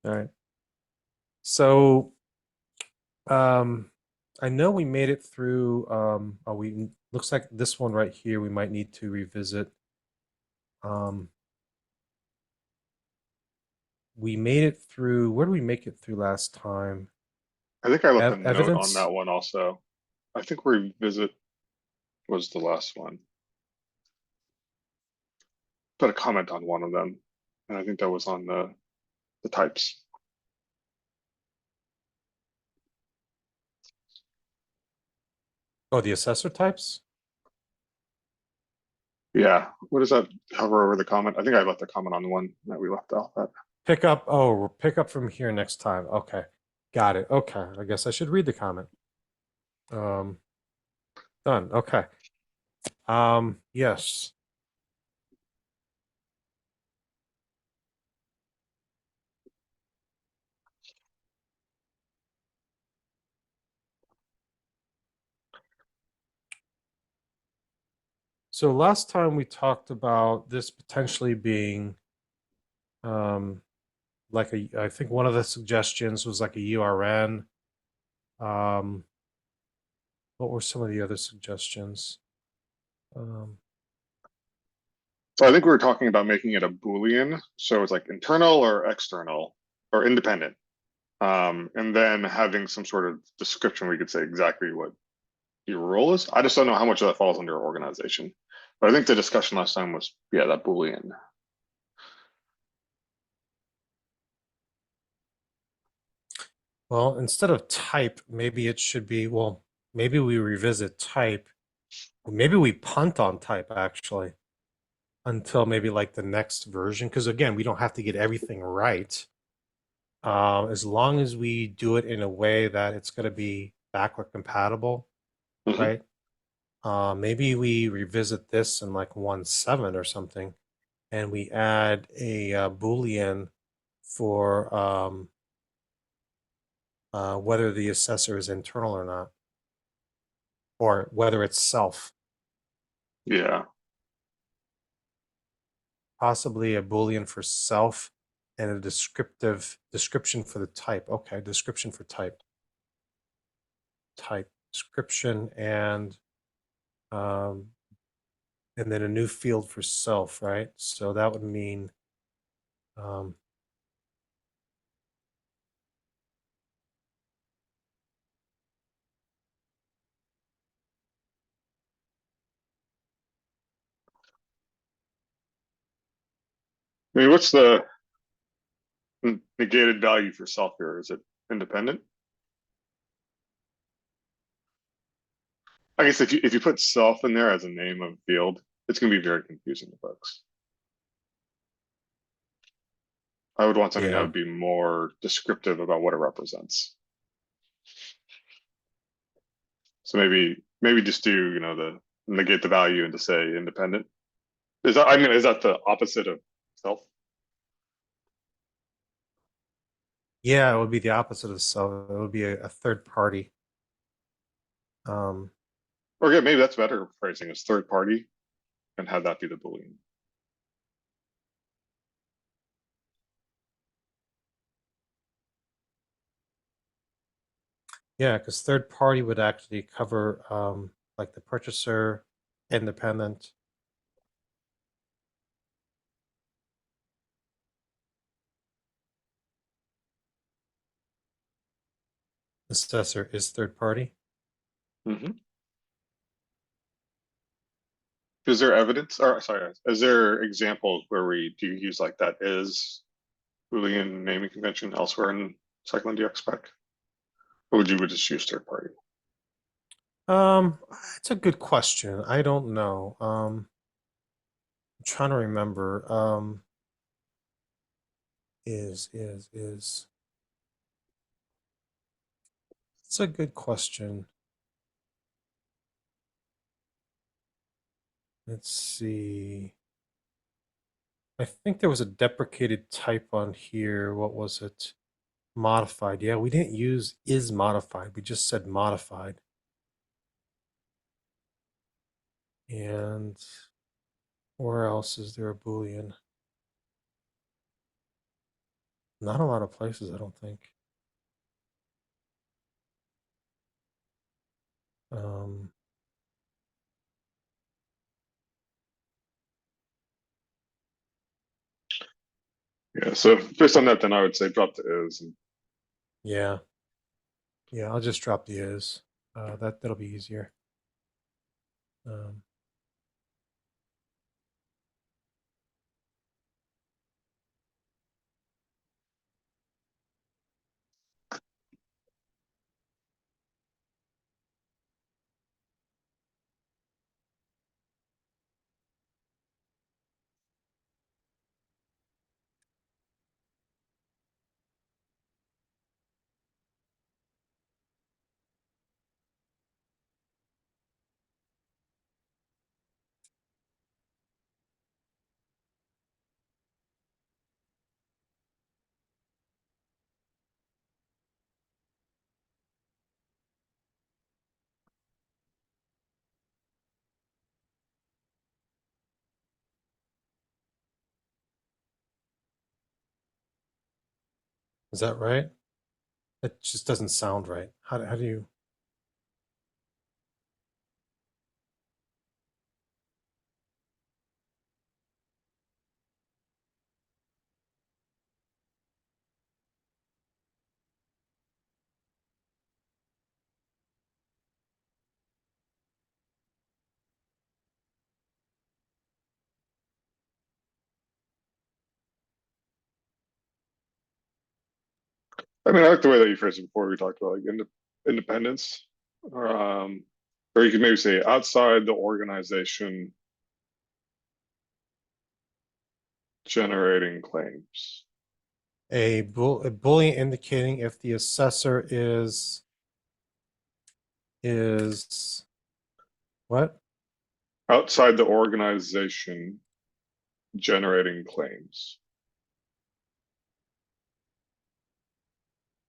All right. So I know we made it through we looks like this one right here we might need to revisit. Um we made it through, where did we make it through last time? I think I left a note on Evidence? that one also. I think revisit was the last one. Put a comment on one of them, and I think that was on the types. Oh, the assessor types? Yeah, what does that hover over the comment? I think I left a comment on the one that we left off at. Pick up from here next time. Okay. Got it. Okay. I guess I should read the comment. Um Done. Okay. Yes. So last time we talked about this potentially being um like I think one of the suggestions was like a URN. Um, what were some of the other suggestions? Um, So I think we were talking about making it a Boolean, so it's like internal or external or independent, and then having some sort of description where you could say exactly what your role is. I just don't know how much of that falls under organization. But I think the discussion last time was, yeah, that Boolean. well, instead of type, maybe it should be, well, maybe we revisit type. Maybe we punt on type actually until maybe like the next version. Because again, we don't have to get everything right. As long as we do it in a way that it's going to be backward compatible, Hmm. right? Maybe we revisit this in like 1.7 or something, and we add a Boolean for whether the assessor is internal or not, or whether it's self. Yeah. Possibly a Boolean for self and a description for the type. Okay, description for type description, um, and then a new field for self, right? So that would mean um, I mean, what's the negated value for self here? Is it independent? I guess if you put self in there as a name of field, it's going to be very confusing to folks. I would want something that yeah. would be more descriptive about what it represents. So maybe just do, the negate the value and to say independent. Is that the opposite of self? Yeah, it would be the opposite of self. It would be a third party. Um, Or yeah, maybe that's better phrasing as third party and have that be the Boolean. yeah, because third party would actually cover like the purchaser, independent. Assessor is third party. Hmm. Is there evidence, or sorry, is there examples where we do use like that is Boolean naming convention elsewhere in CycloneDX spec? Or would you just use third party? Um, it's a good question. I don't know. I'm trying to remember. Is it's a good question. Let's see. I think there was a deprecated type on here. What was it? Modified. Yeah, we didn't use is modified. We just said modified. And where else is there a Boolean? Not a lot of places, I don't think. Um, Yeah, so based on that, then I would say drop the is. And yeah, yeah, I'll just drop the is. That'll be easier. Um, is that right? It just doesn't sound right. How do you? I mean, I like the way that you phrased it before. We talked about like independence, or or you could maybe say outside the organization generating claims. A boolean indicating if the assessor is what? Outside the organization generating claims.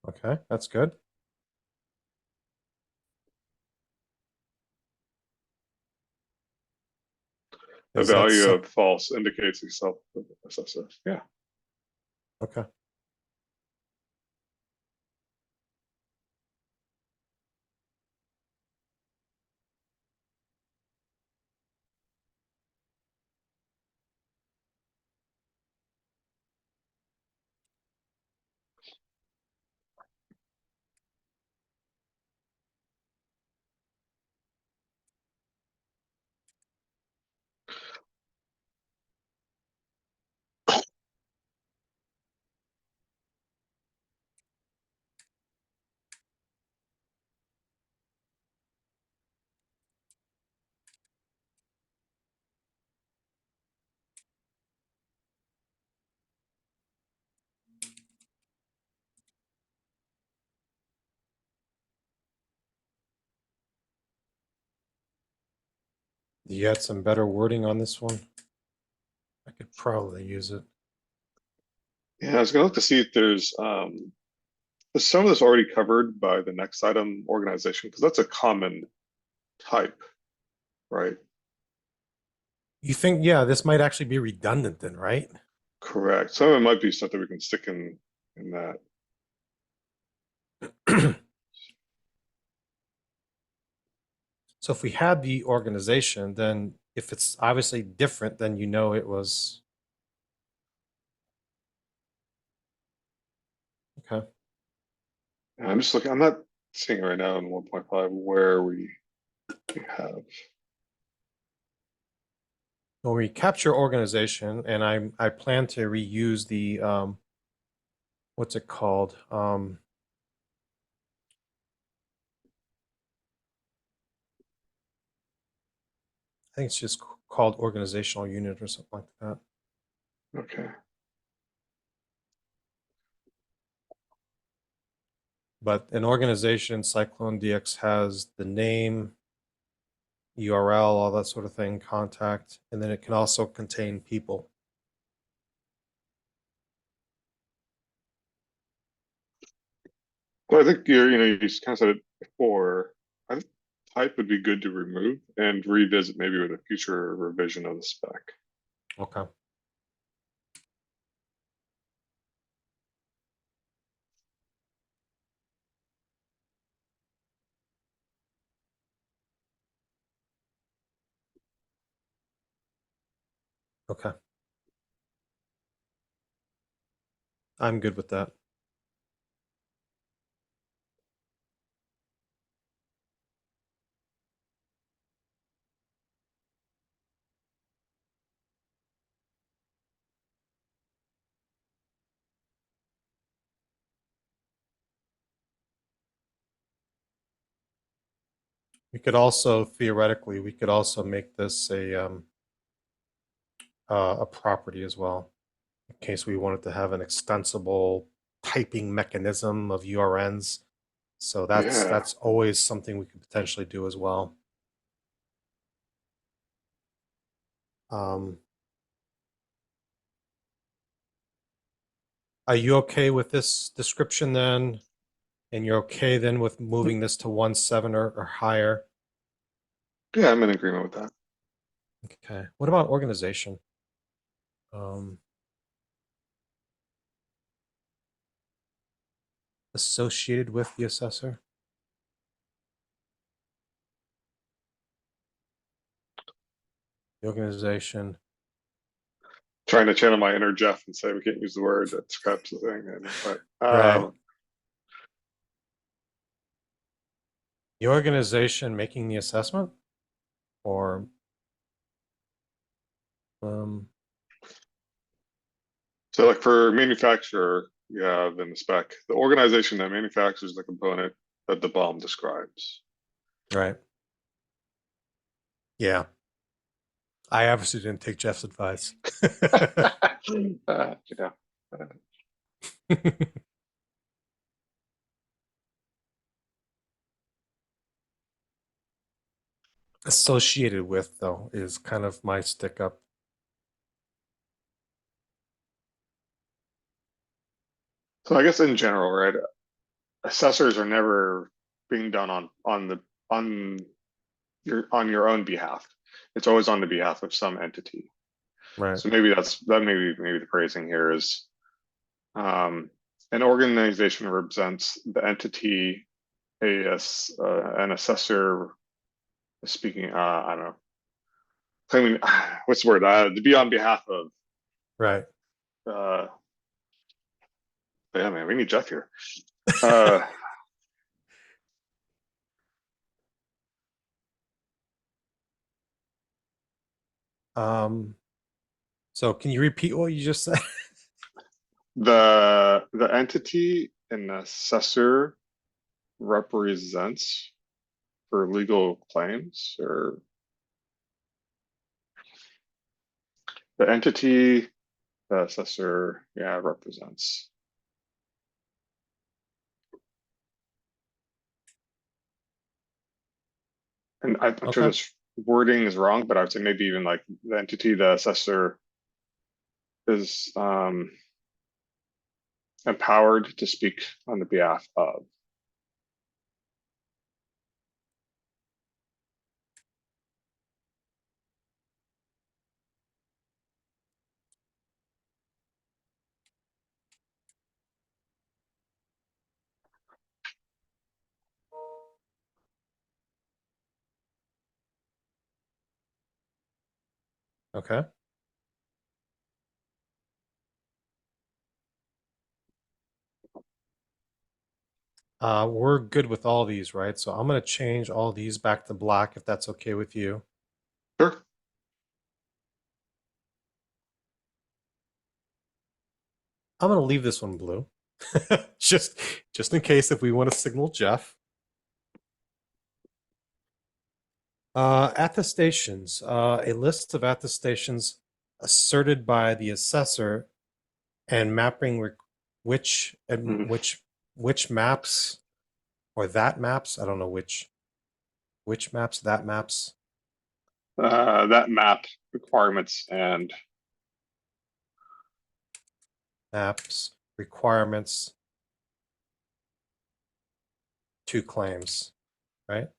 Okay, that's good. The Is that value some? of false indicates a self-assessor. Yeah. Okay. You had some better wording on this one. I could probably use it. Yeah, I was gonna look to see if there's is some of this already covered by the next item organization, because that's a common type, right? You think, yeah, this might actually be redundant then, right? Correct. Some of it might be stuff that we can stick in that. So if we had the organization, then if it's obviously different, then you know it was okay. I'm just looking, I'm not seeing right now in 1.5 where we have. When we capture organization, and I plan to reuse the what's it called? I think it's just called organizational unit or something like that. Okay. But an organization, CycloneDX has the name, URL, all that sort of thing, contact, and then it can also contain people. Well, I think you just kind of said it before. I think type would be good to remove and revisit maybe with a future revision of the spec. Okay. Okay. I'm good with that. We could also theoretically, we could also make this a property as well, in case we wanted to have an extensible typing mechanism of URNs. So Yeah. that's always something we could potentially do as well. Um, are you okay with this description then? And you're okay then with moving this to 1.7 or higher? Yeah, I'm in agreement with that. Okay. What about organization? Um, associated with the assessor? The organization. Trying to channel my inner Jeff and say we can't use the word that describes the thing. But Right. The organization making the assessment? Or so like for manufacturer, you have in the spec, the organization that manufactures the component that the BOM describes. right. Yeah. I obviously didn't take Jeff's advice. You know. Associated with, though, is kind of my stick up. So I guess in general, right, assessors are never being done on on your own behalf. It's always on the behalf of some entity. Right. So maybe maybe the phrasing here is an organization represents the entity an assessor speaking I don't know claiming what's the word to be on behalf of Right. uh yeah man we need Jeff here uh So can you repeat what you just said? the entity an assessor represents for legal claims or the entity the assessor represents. And I'm sure Okay. this wording is wrong, but I would say maybe even like the entity the assessor is empowered to speak on the behalf of. Okay. We're good with all these, right? So I'm going to change all these back to black if that's okay with you. Sure. I'm going to leave this one blue. just in case if we want to signal Jeff. Attestations. A list of attestations asserted by the assessor and mapping which and Mhm. which maps or that maps. I don't know which maps that maps That map requirements and maps requirements to claims, right?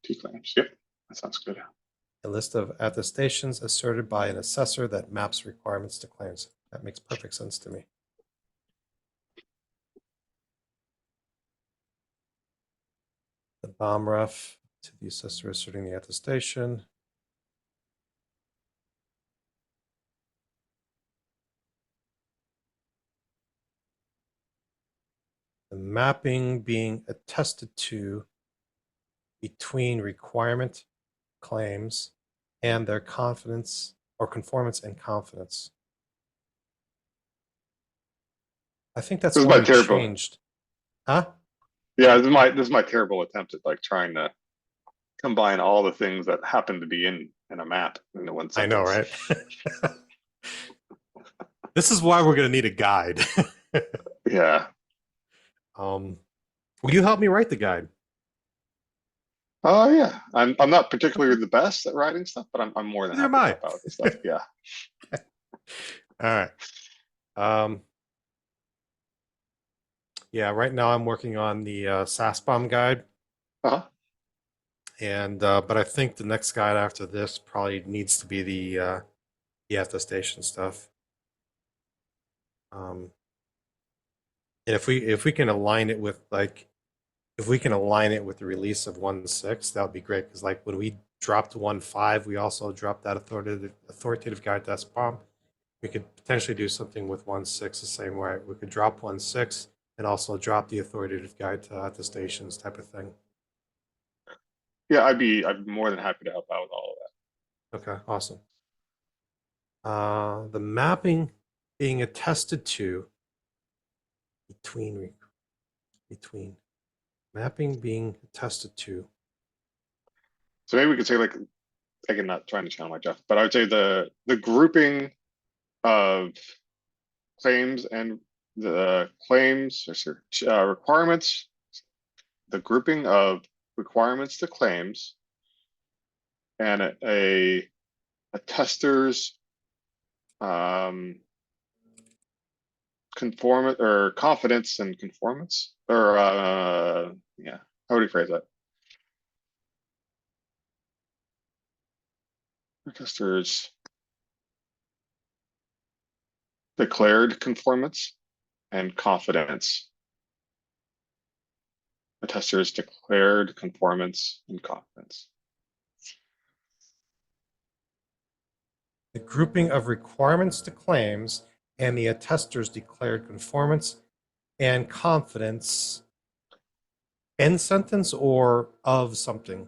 two claims. Yep, that sounds good. A list of attestations asserted by an assessor that maps requirements to claims. That makes perfect sense to me. The bomb ref to the assessor asserting the attestation. mapping being attested to between requirement claims and their confidence or conformance and confidence. I think that's This the is one my we terrible. changed. Huh? Yeah, this is my terrible attempt at like trying to combine all the things that happen to be in a map into one I know, sentence. right? This is why we're going to need a guide. Yeah. Will you help me write the guide? Oh yeah. I'm not particularly the best at writing stuff, but I'm more than Neither am happy to I. help out with the stuff. Yeah. All right. Um, yeah, right now I'm working on the SASBOM guide, Uh-huh. and but I think the next guide after this probably needs to be the attestation stuff. Um, and if we can align it with like if we can align it with the release of 1.6, that would be great. Because like when we dropped 1.5, we also dropped that authoritative guide to SBOM. We could potentially do something with 1.6 the same way. We could drop 1.6 and also drop the authoritative guide to attestations type of thing. Yeah, I'd be more than happy to help out with all of Okay, awesome. The mapping being attested to between between mapping being attested to. that. So maybe we could say like, again, not trying to channel my Jeff, but I would say the grouping of claims and the claims or sorry, requirements, the grouping of requirements to claims and a tester's conformance or confidence and conformance or yeah, how would you phrase that? Tester's declared conformance and confidence. A tester's declared conformance and confidence. The grouping of requirements to claims and the attester's declared conformance and confidence. End sentence or of something?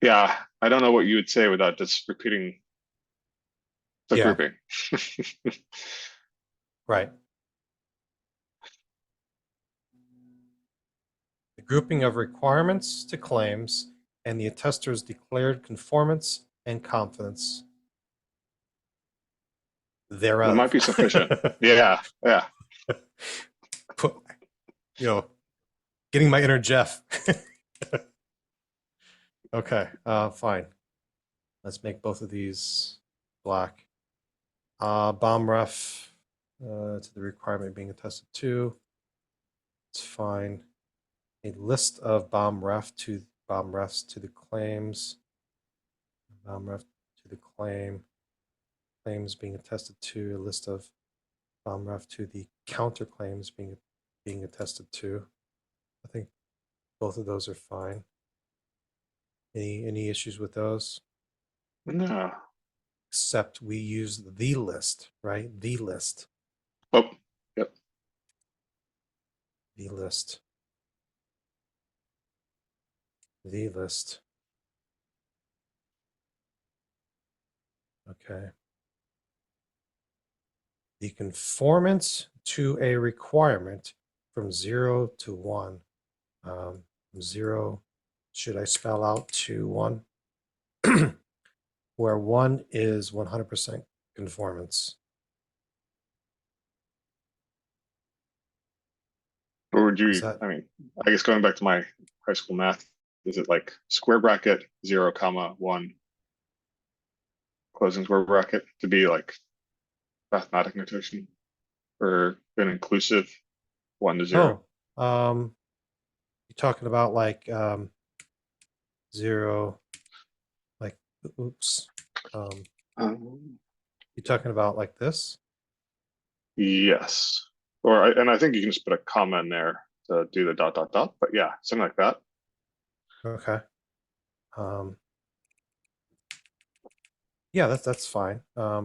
Yeah, I don't know what you would say without just repeating the Yeah, grouping. right. The grouping of requirements to claims and the attester's declared conformance and confidence That might thereof. be sufficient. Yeah, yeah. Put, you know, getting my inner Jeff. Okay, fine. Let's make both of these black. Bomb ref to the requirement being attested to. It's fine. A list of bomb refs to the claims. Bomb ref to the claims being attested to. A list of bomb ref to the counterclaims being attested to. I think both of those are fine. Any issues with those? No. Except we use the list, right? The list. Oh, yep. The list. The list. Okay. The conformance to a requirement from 0 to 1. 0, should I spell out to 1? Where 1 is 100% conformance. Or would Is you, that I mean, I guess going back to my high school math, is it like square bracket, 0, comma, 1, closing square bracket to be like mathematic notation or an inclusive 1 to 0? oh, you're talking about like 0, like oops. Um, You're talking about like this? yes. And I think you can just put a comma in there to do the dot, dot, dot, but yeah, something like that. Okay. Um, yeah, that's fine. Yeah.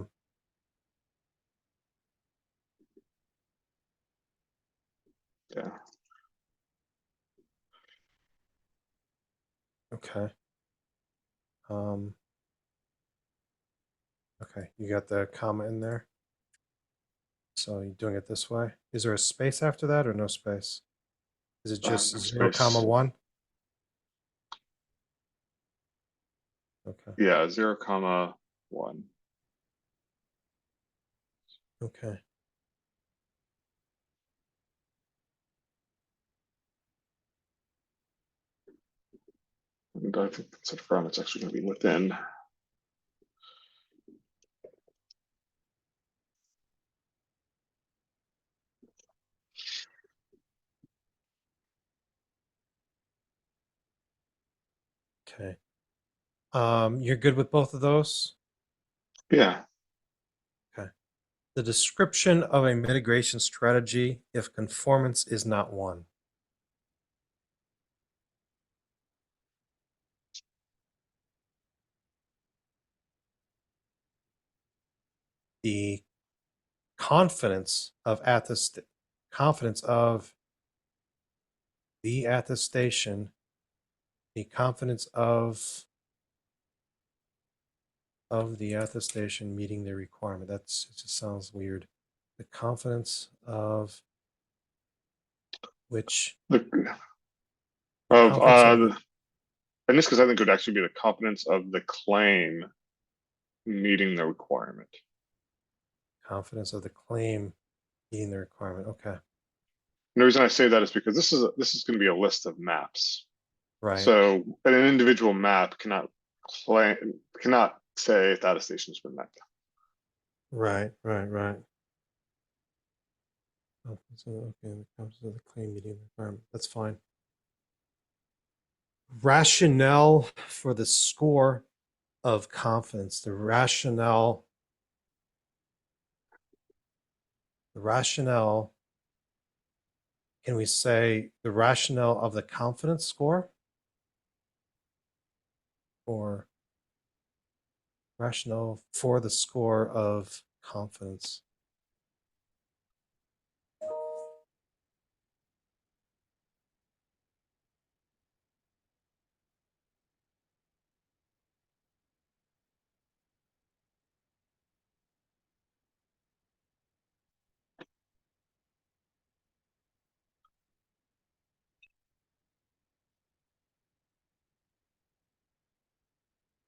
Okay. Um, okay, you got the comma in there. So you're doing it this way. Is there a space after that or no space? Is it just No 0, space. 1? Okay. Yeah, 0, 1. Okay. And I think that's from it's actually going to be within. Okay. You're good with both of those? Yeah. Okay. The description of a mitigation strategy if conformance is not one. The confidence of confidence of the attestation, the confidence of the attestation meeting the requirement. It just sounds weird. The confidence of which The, the of confidence of in this case, I think it would actually be the confidence of the claim meeting the requirement. the claim meeting the requirement. Okay. And the reason I say that is because this is going to be a list of maps. Right. So an individual map cannot say if that attestation has been met. Right. Okay, the confidence of the claim meeting the requirement. That's fine. Rationale for the score of confidence. The rationale. Can we say the rationale of the confidence score? Or rationale for the score of confidence?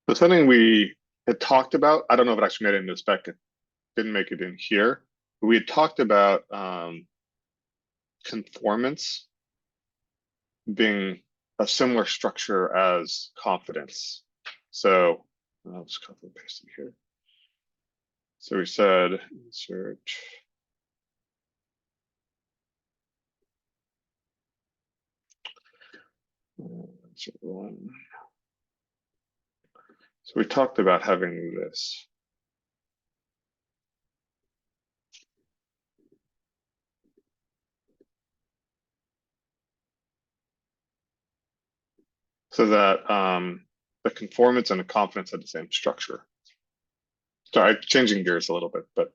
So something we had talked about, I don't know if it actually made it into the spec, it didn't make it in here. But we had talked about conformance being a similar structure as confidence. So I'll just copy and paste it here. So we said insert. Insert one. So we talked about having this. So that the conformance and the confidence had the same structure. Sorry, changing gears a little bit, but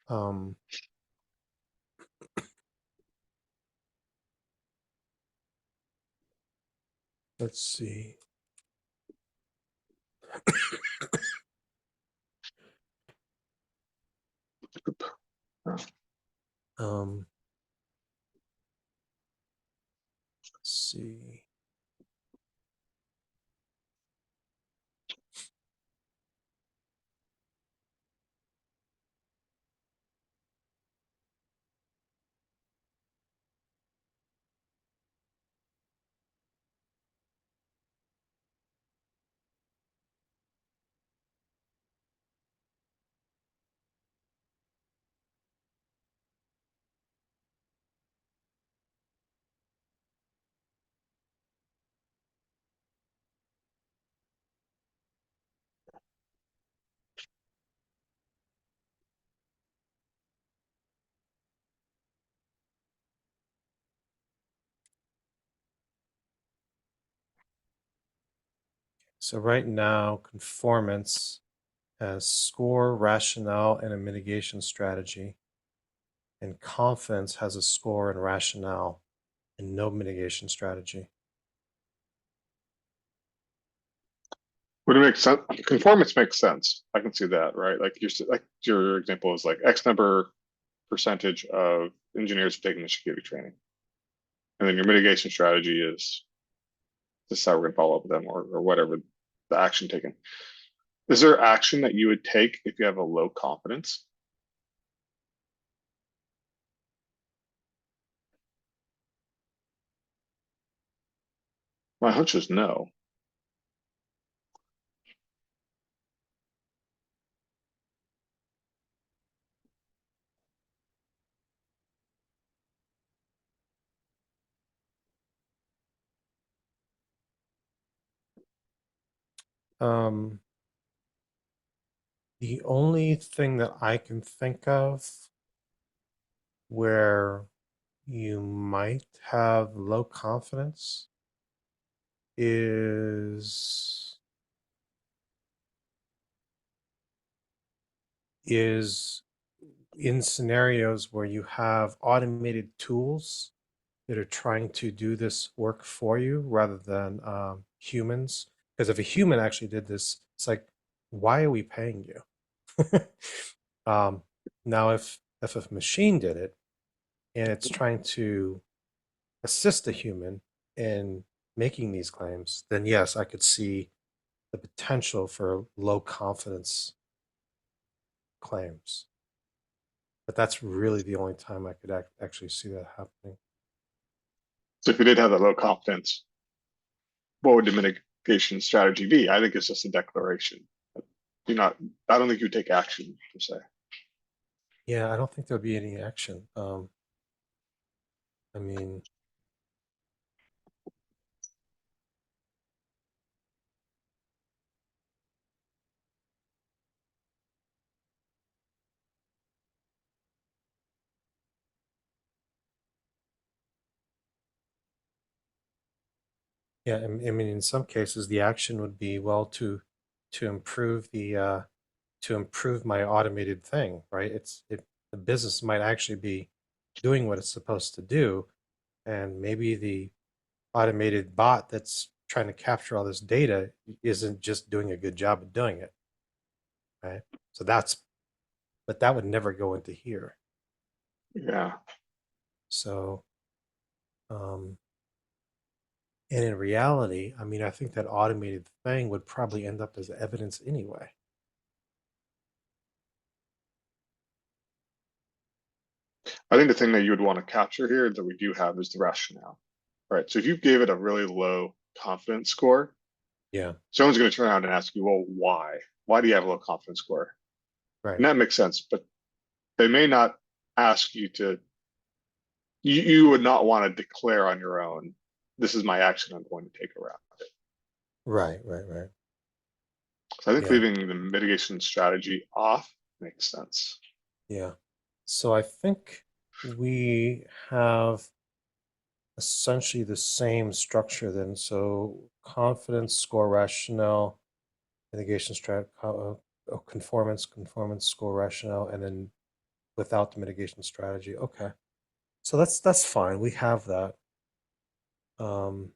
Um, let's see. Um, let's see. So right now, conformance has score, rationale, and a mitigation strategy. And confidence has a score and rationale and no mitigation strategy. Would it make sense? Conformance makes sense. I can see that, right? Like your example is like X number percentage of engineers taking the security training. And then your mitigation strategy is this is how we're gonna follow up with them or whatever the action taken. Is there action that you would take if you have a low confidence? My hunch is no. The only thing that I can think of where you might have low confidence is in scenarios where you have automated tools that are trying to do this work for you rather than humans. Because if a human actually did this, it's like, why are we paying you? um, now, if a machine did it and it's trying to assist a human in making these claims, then yes, I could see the potential for low confidence claims. But that's really the only time I could actually see that happening. So if you did have that low confidence, what would the mitigation strategy be? I think it's just a declaration. You're not, I don't think you would take action per se. Yeah, I don't think there'll be any action. I mean, yeah, I mean, in some cases, the action would be well to improve to improve my automated thing, right? The business might actually be doing what it's supposed to do, and maybe the automated bot that's trying to capture all this data isn't just doing a good job of doing it, right? So but that would never go into here. Yeah. So, um, and in reality, I mean, I think that automated thing would probably end up as evidence anyway. I think the thing that you would want to capture here that we do have is the rationale, right? So if you gave it a really low confidence score, Yeah, someone's going to turn around and ask you, well, why? Why do you have a low confidence score? right, And that makes sense, but they may not ask you to, you would not want to declare on your own, this is my action I'm going to take around it. right. So I think Yeah, leaving the mitigation strategy off makes sense. yeah. So I think we have essentially the same structure then. So confidence, score, rationale, mitigation conformance, score, rationale, and then without the mitigation strategy. Okay. So that's fine. We have that. Um,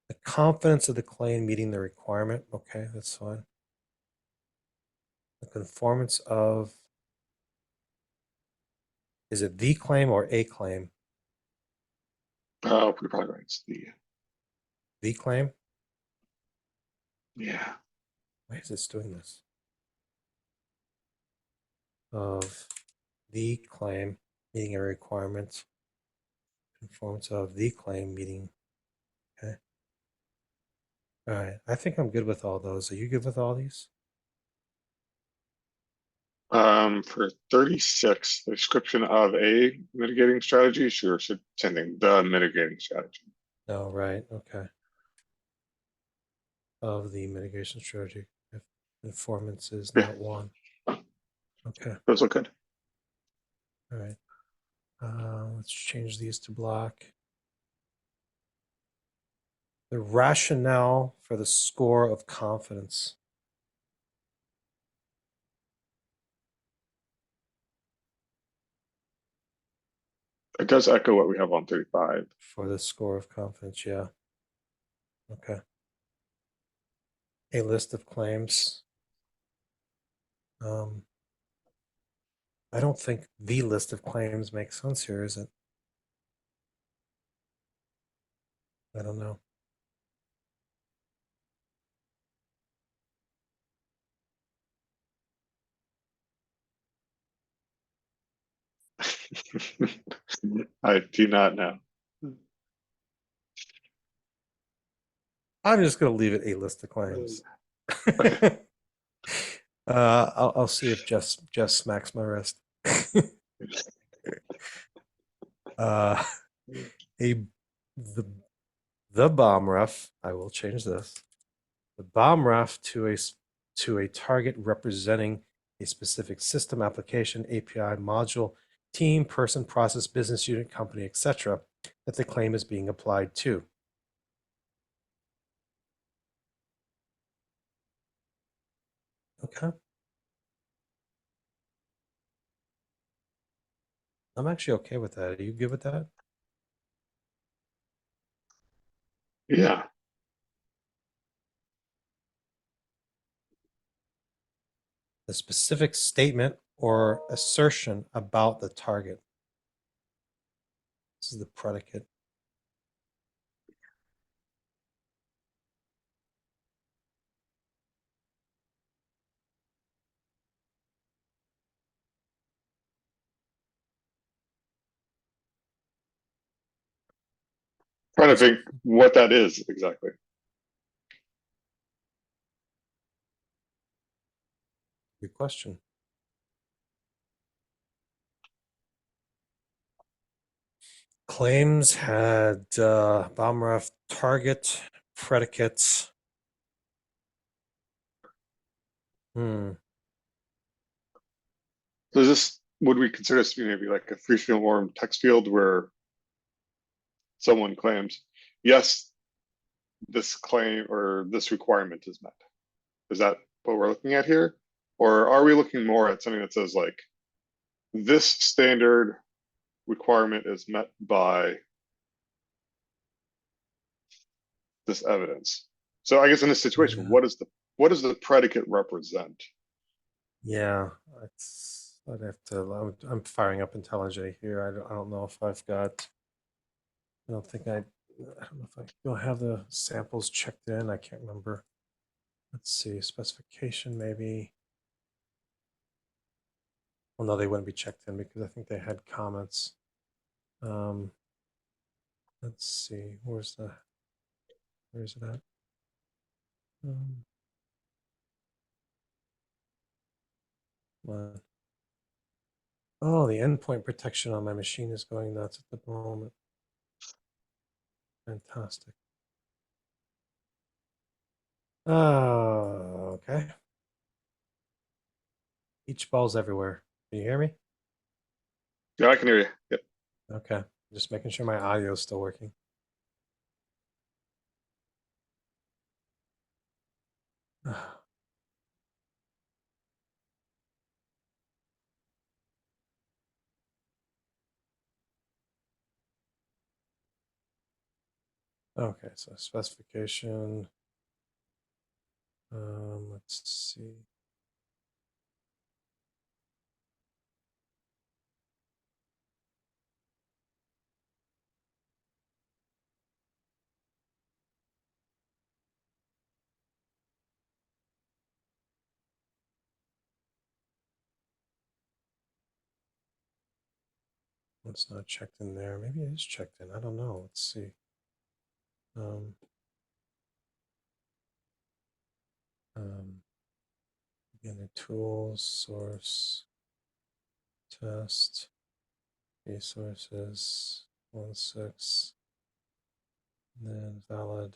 the confidence of the claim meeting the requirement. Okay, that's fine. The conformance of, is it the claim or a claim? You're probably right. It's The claim? yeah. Why is this doing this? Of the claim meeting a requirement. Conformance of the claim meeting. Okay. All right. I think I'm good with all those. Are you good with all these? For 36, the description of a mitigating strategy, sure, should sending the mitigating strategy. No, right. Okay. Of the mitigation strategy. If conformance is Yeah, not one. Okay. those look good. All right. Let's change these to block. The rationale for the score of confidence. It does echo what we have on 35. For the score of confidence, yeah. Okay. A list of claims. I don't think the list of claims makes sense here, is it? I don't know. I do not know. I'm just going to leave it a list of claims. I'll see if Jess smacks my wrist. uh, a the bomb ref. I will change this. The bomb ref to a target representing a specific system, application, API, module, team, person, process, business unit, company, etc., that the claim is being applied to. Okay. I'm actually okay with that. Are you good with that? Yeah. The specific statement or assertion about the target. This is the predicate. Trying to That's think what that is exactly. a good question. Claims had bomb ref target predicates. Hmm. So would we consider this to be maybe like a free form text field where someone claims, yes, this claim or this requirement is met? Is that what we're looking at here? Or are we looking more at something that says like, this standard requirement is met by this evidence? So I guess in this situation, Yeah. what does the predicate represent? Yeah. I'd have to. I'm firing up IntelliJ here. I don't know if I've got. I don't think I don't know if I don't have the samples checked in. I can't remember. Let's see. Specification maybe. Well, no, they wouldn't be checked in because I think they had comments. Let's see. Where's it at? Come on. Oh, the endpoint protection on my machine is going nuts at the moment. Fantastic. Oh, okay. Beach balls everywhere. Can you hear me? Yeah, I can hear you. Yep. Okay. Just making sure my audio is still working. Okay, so specification. Let's see. It's not checked in there. Maybe it is checked in. I don't know. Let's see. Beginner tools, source, test, resources, 1.6, then valid.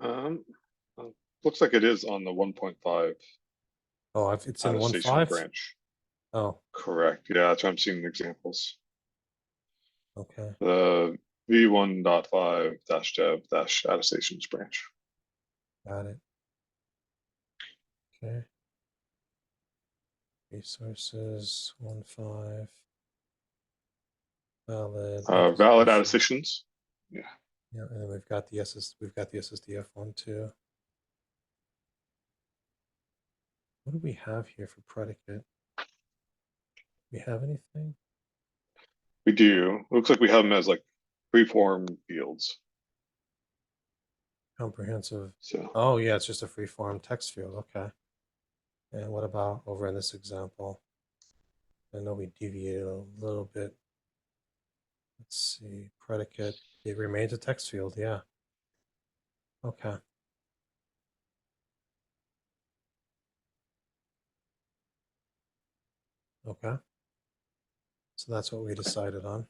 Um, looks like it is on the 1.5 Oh, it's in attestation 1.5. branch. Oh, Correct. Yeah, that's what I'm seeing examples. okay. v1.5-dev-attestations branch. Got it. Okay. Resources 1.5. Valid. Valid attestation. attestations. Yeah. Yeah, and then we've got the SSDF one too. What do we have here for predicate? We have anything? We do. Looks like we have them as like free-form fields. Comprehensive. So Oh yeah, it's just a free-form text field. Okay. And what about over in this example? I know we deviated a little bit. Let's see. Predicate. It remains a text field. Yeah. Okay. Okay. So that's what we decided on.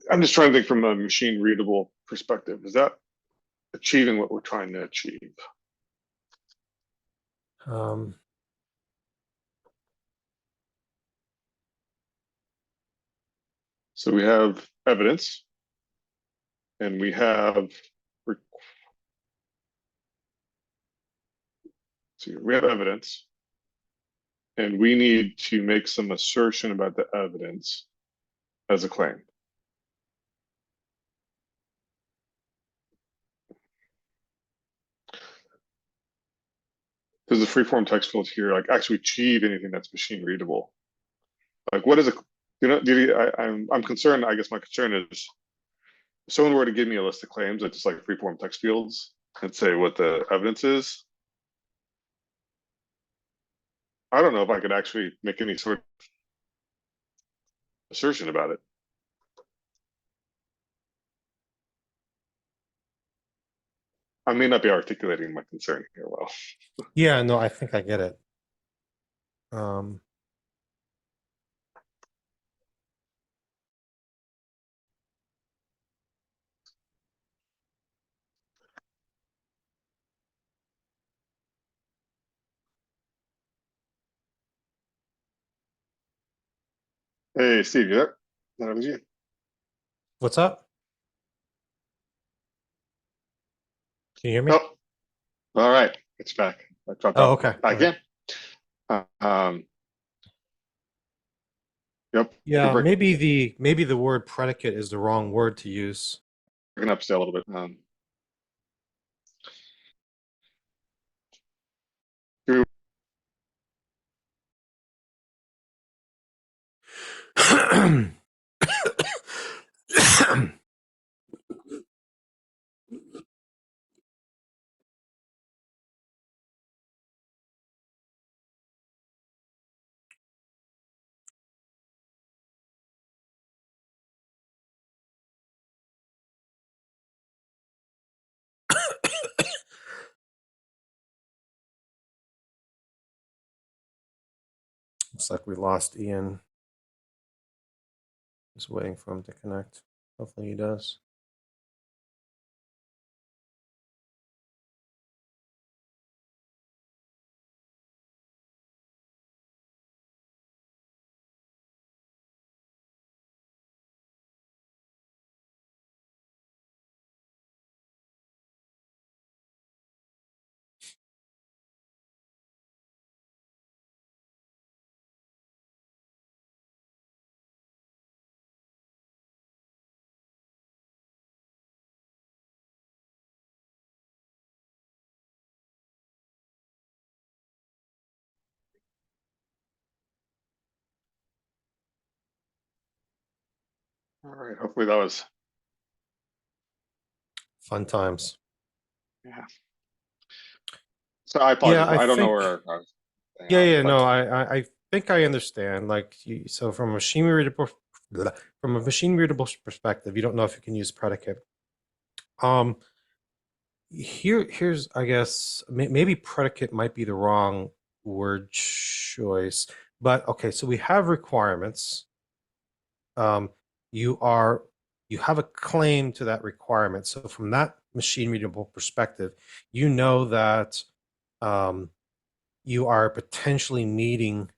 I'm just trying to think from a machine readable perspective. Is that achieving what we're trying to achieve? Um, So we have evidence and we have evidence and we need to make some assertion about the evidence as a claim. Does the freeform text field here like actually achieve anything that's machine readable? Like what is a, I'm concerned, I guess my concern is if someone were to give me a list of claims that just like freeform text fields and say what the evidence is, I don't know if I could actually make any sort of assertion about it. I may not be articulating my concern here well. yeah, no, I think I get it. Um, Hey, Steve, you there? That was you. what's up? Can you hear me? Oh, all right. It's back. I dropped Oh, off okay. Okay. again. Um, yep. Yeah, You're maybe the word predicate is the wrong word to use. breaking up still a little bit. Looks like we lost Ian. Just waiting for him to connect. Hopefully he does. All right. Hopefully that was, Fun times. yeah. So I Yeah, apologize. I I don't know think. where I was hanging Yeah, out, yeah, but no, I think I understand. Like, so from a machine readable, from a machine readable perspective, you don't know if you can use predicate. Um, here's, I guess, maybe predicate might be the wrong word choice, but okay, so we have requirements. Um, you are, you have a claim to that requirement. So from that machine readable perspective, you know that you are potentially meeting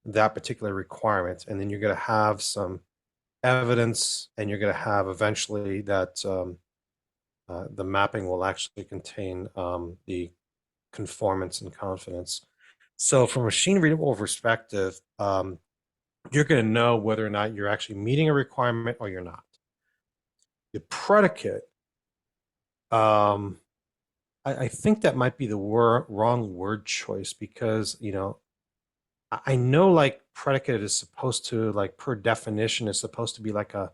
that particular requirement, and then you're going to have some evidence, and you're going to have eventually that the mapping will actually contain the conformance and confidence. So from a machine readable perspective, you're going to know whether or not you're actually meeting a requirement or you're not. The predicate, I think that might be the wrong word choice, because, you know, I know like predicate is supposed to, like, per definition, is supposed to be like a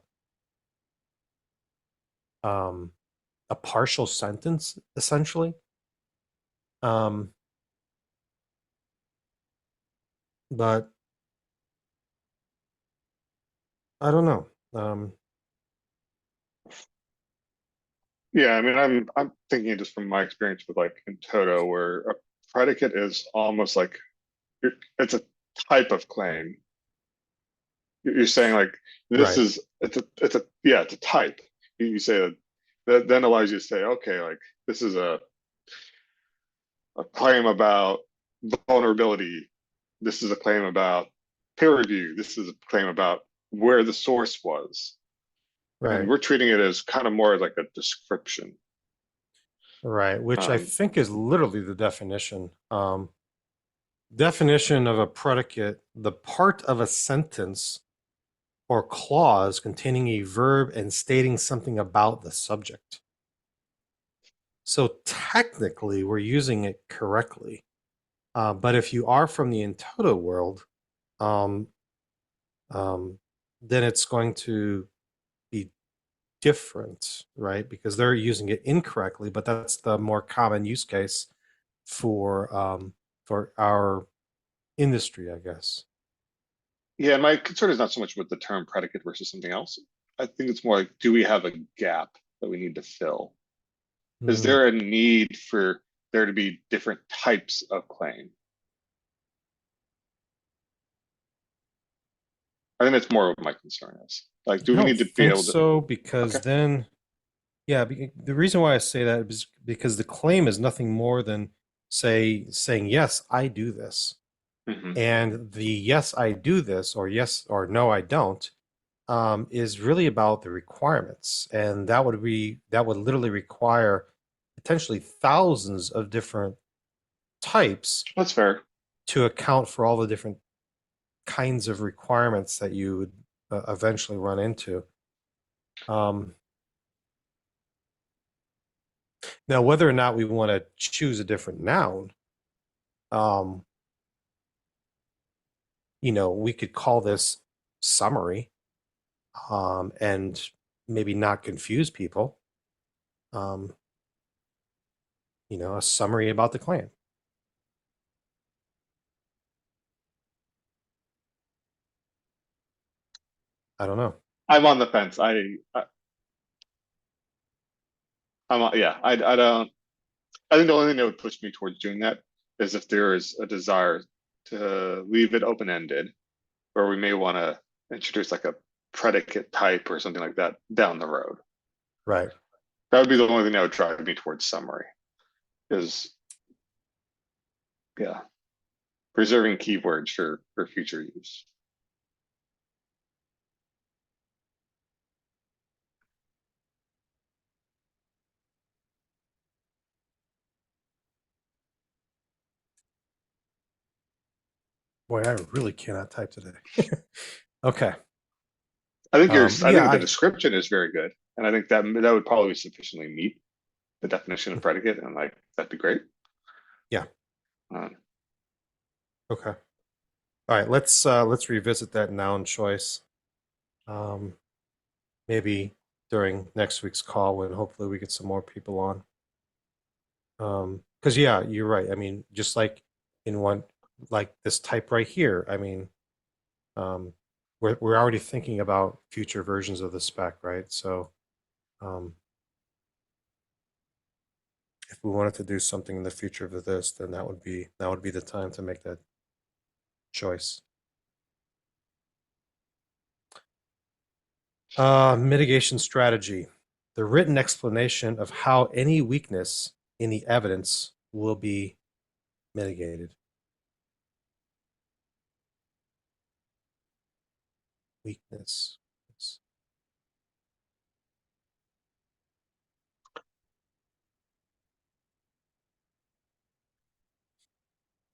partial sentence essentially. But I don't know. Yeah, I mean, I'm thinking just from my experience with like in Toto, where a predicate is almost like it's a type of claim. You're saying like this Right, is it's a yeah, it's a type. You say that then allows you to say, okay, like this is a claim about vulnerability. This is a claim about peer review. This is a claim about where the source was. And right, we're treating it as kind of more like a description. right. Which I Um, think is literally the definition. Definition of a predicate: the part of a sentence or clause containing a verb and stating something about the subject. So technically, we're using it correctly. But if you are from the in toto world, um, then it's going to be different, right? Because they're using it incorrectly, but that's the more common use case for our industry, I guess. yeah, my concern is not so much with the term predicate versus something else. I think it's more like, do we have a gap that we need to fill? Is Hmm. there a need for there to be different types of claim? I think that's more what my concern is. Like, do I we don't need to be think able to? so, Okay. because then, yeah, the reason why I say that is because the claim is nothing more than saying, yes, I do this. Hmm. And the yes, I do this, or yes, or no, I don't, is really about the requirements. And that would literally require potentially thousands of different types That's fair. to account for all the different kinds of requirements that you would eventually run into. Um, Now, whether or not we want to choose a different noun, um, you know, we could call this summary, and maybe not confuse people. Um, you know, a summary about the claim. I don't know. I'm on the fence. Yeah. I don't. I think the only thing that would push me towards doing that is if there is a desire to leave it open ended, where we may want to introduce like a predicate type or something like that down the road. Right. That would be the only thing that would drive me towards summary. Is yeah, preserving keywords for future use. Boy, I really cannot type today. Okay. I Yeah, think the description is very good, and I think that would probably sufficiently meet the definition of predicate, and like that'd be great. yeah. Um, Okay. All right. Let's revisit that noun choice. Um, Maybe during next week's call, when hopefully we get some more people on. Because yeah, you're right. I mean, just like in one, like this type right here. I mean, um, we're already thinking about future versions of the spec, right? So, um, if we wanted to do something in the future with this, then that would be the time to make that choice. Mitigation strategy: the written explanation of how any weakness in the evidence will be mitigated. Weakness.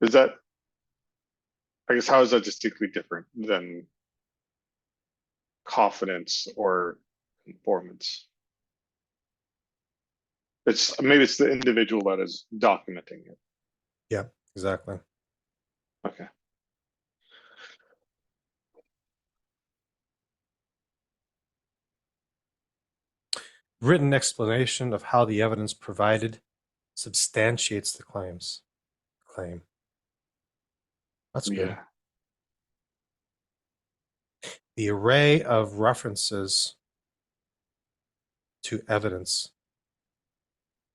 Is that, I guess, how is that distinctly different than confidence or conformance? It's maybe it's the individual that is documenting it. Yeah, exactly. Okay. Written explanation of how the evidence provided substantiates the claim. That's good. Yeah. The array of references to evidence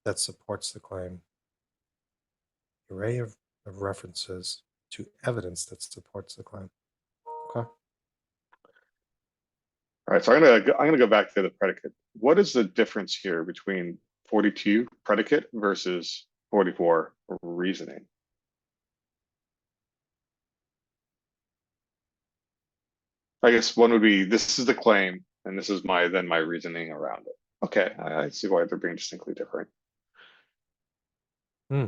that supports the claim. Array of references to evidence that supports the claim. Okay. All right, so I'm gonna go back to the predicate. What is the difference here between 42 predicate versus 44 reasoning? I guess one would be this is the claim, and this is my reasoning around it. Okay, I see why they're being distinctly different. Hmm.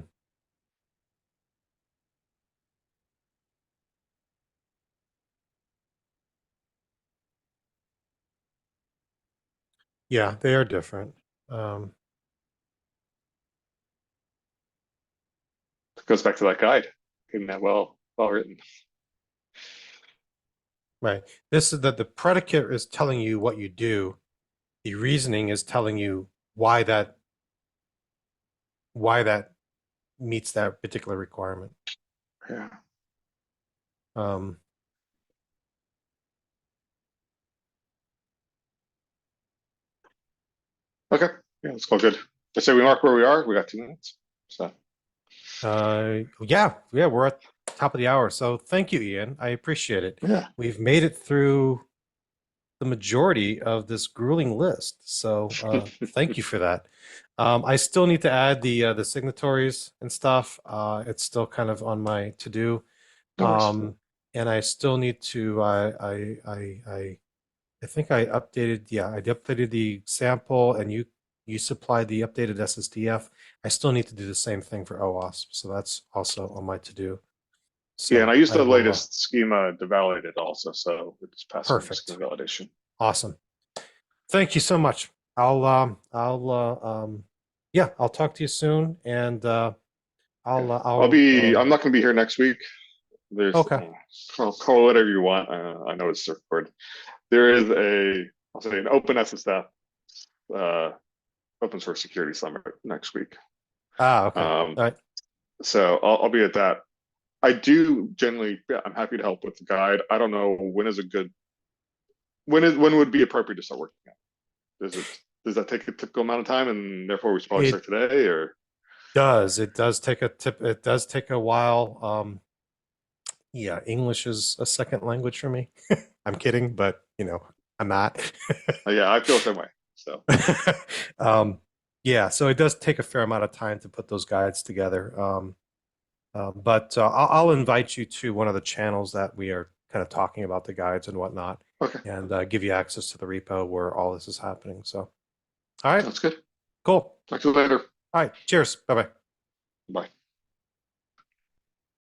Yeah, they are different. It goes back to that guide. Isn't that well written? Right. This is that the predicate is telling you what you do. The reasoning is telling you why that meets that particular requirement. Yeah. Um, Okay. Yeah, that's all good. I say we mark where we are. We got 2 minutes. So yeah, we're at top of the hour. So thank you, Ian. I appreciate it. yeah. We've made it through the majority of this grueling list. So thank you for that. I still need to add the signatories and stuff. It's still kind of on my to-do. No worries. And I still need to I think I updated, yeah, I updated the sample and you supplied the updated SSDF. I still need to do the same thing for OWASP. So that's also on my to-do. Yeah, and I So used I the will, latest schema to validate it also, so it's passing the perfect. schema validation. Awesome. Thank you so much. Yeah, I'll talk to you soon and Yeah. I'm not going to be here next week. There's, okay. call it whatever you want. I know it's surfboard. There is I'll say an open SSF, open source security summit next week. Okay. All Um, right. so I'll be at that. I do generally, yeah, I'm happy to help with the guide. I don't know when would be appropriate to start working on it? Does that take a typical amount of time, and therefore we should probably It start today, or? it does take a while. Yeah, English is a second language for me. I'm kidding, but I'm not. Yeah, I feel the same way. So um, yeah, so it does take a fair amount of time to put those guides together. But I'll invite you to one of the channels that we are kind of talking about the guides and whatnot, okay, and give you access to the repo where all this is happening. So, all right, that's good. cool. Talk to you later. All right, cheers. Bye bye. Bye.